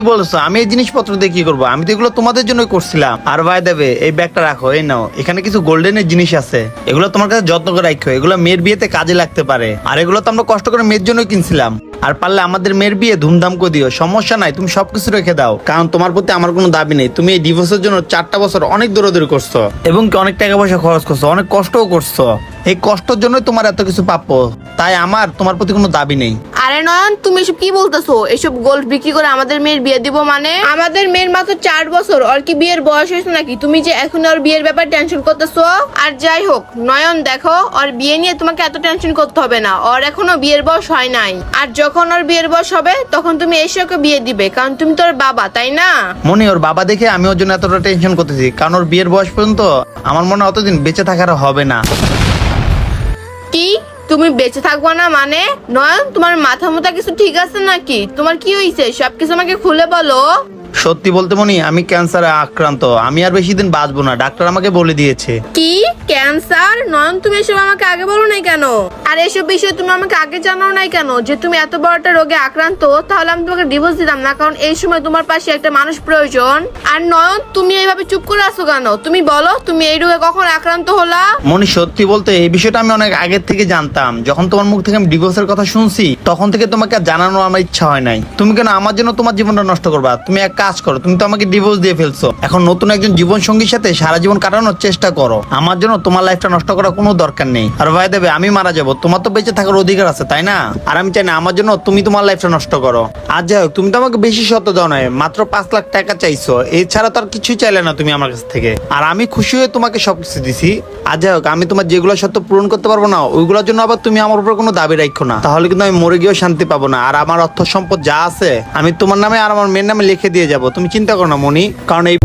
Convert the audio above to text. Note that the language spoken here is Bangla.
বলছো আমি এই জিনিসপত্র দিয়ে কি করবো? আমি তো এগুলো তোমাদের জন্য করছিলাম। আর ভাই দেবে এই ব্যাগটা রাখো, এই নাও, এখানে কিছু গোল্ডেনের জিনিস আছে, এগুলো তোমার কাছে যত্ন করে রাখো, এগুলো মেয়ের বিয়েতে কাজে লাগতে পারে। আর এগুলো তো আমরা কষ্ট করে মেয়ের জন্য কিনছিলাম। আর পারলে আমাদের মেয়ের বিয়ে ধুমধাম করে দিও, সমস্যা নাই, তুমি সবকিছু রেখে দাও, কারণ তোমার প্রতি আমার কোনো দাবি নেই। তুমি এই ডিভোর্সের জন্য 4টা বছর অনেক দৌড়াদৌড়ি করছো এবং কি অনেক টাকা পয়সা খরচ করছো, অনেক কষ্টও করছো। এই কষ্টের জন্যই তোমার এত কিছু প্রাপ্য, তাই আমার তোমার প্রতি কোনো দাবি নেই। আরে নয়ন, তুমি এসব কি বলতেছো? এসব গোল্ড বিক্রি করে আমাদের মেয়ের বিয়ে দিব মানে? আমাদের মেয়ের মাত্র 4 বছর, ওর কি বিয়ের বয়স হয়েছে নাকি? তুমি যে এখন ওর বিয়ের ব্যাপারে টেনশন করতেছো। আর যাই হোক নয়ন, দেখো ওর বিয়ে নিয়ে তোমাকে এত টেনশন করতে হবে না, ওর এখনো বিয়ের বয়স হয় নাই। আর যখন ওর বিয়ের বয়স হবে তখন তুমি এসে ওকে বিয়ে দিবে, কারণ তুমি তোর বাবা, তাই না? মনি, ওর বাবা দেখে আমি ওর জন্য এতটা টেনশন করতেছি, কারণ ওর বিয়ের বয়স পর্যন্ত আমার মনে হয় অতদিন বেঁচে থাকার হবে না। কি তুমি বেঁচে থাকবো না মানে? নয়ন, তোমার মাথা মোটা কিছু ঠিক আছে নাকি? তোমার কি হয়েছে সবকিছু আমাকে খুলে বলো। সত্যি বলতে মনি, আমি ক্যান্সারে আক্রান্ত, আমি আর বেশি দিন বাঁচবো না, ডাক্তার আমাকে বলে দিয়েছে। কি ক্যান্সার? নয়ন, তুমি এসব আমাকে আগে বলো নাই কেন? আর এসব বিষয়ে তুমি আমাকে আগে জানাও নাই কেন? যে তুমি এত বড় একটা রোগে আক্রান্ত, তাহলে আমি তোমাকে ডিভোর্স দিতাম না, কারণ এই সময় তোমার পাশে একটা মানুষ প্রয়োজন। আর নয়ন, তুমি এইভাবে চুপ করে আছো কেন? তুমি বলো, তুমি এই রোগে কখন আক্রান্ত হলা? মনি, সত্যি বলতে এই বিষয়টা আমি অনেক আগের থেকে জানতাম। যখন তোমার মুখ থেকে আমি ডিভোর্সের কথা শুনছি, তখন থেকে তোমাকে আর জানানোর আমার ইচ্ছা হয় নাই। তুমি কেন আমার জন্য তোমার জীবনটা নষ্ট করবা? তুমি এক কাজ করো, তুমি তো আমাকে ডিভোর্স দিয়ে ফেলছো, এখন নতুন একজন জীবন সঙ্গীর সাথে সারা জীবন কাটানোর চেষ্টা করো। আমার জন্য তোমার লাইফটা নষ্ট করার কোনো দরকার নেই। আর ভাই দেবে, আমি মারা যাবো, তোমার তো বেঁচে থাকার অধিকার আছে, তাই না? আর আমি চাই না আমার জন্য তুমি তোমার লাইফটা নষ্ট করো। আর যাই হোক, তুমি তো আমাকে বেশি শর্ত দাও নাই, মাত্র 5 লাখ টাকা চাইছো, এছাড়া তো আর কিছুই চাইলে না তুমি আমার কাছ থেকে। আর আমি খুশি হয়ে তোমাকে সবকিছু দিছি। আর যাই হোক, আমি তোমার যেগুলো শর্ত পূরণ করতে পারবো না, ওইগুলোর জন্য আবার তুমি আমার উপর কোনো দাবি রাখো না, তাহলে কিন্তু আমি মরে গিয়েও শান্তি পাবো না। আর আমার অর্থ সম্পদ যা আছে আমি তোমার নামে আর আমার মেয়ের নামে লিখে দিয়ে যাবো, তুমি চিন্তা করো না মনি, কারণ এই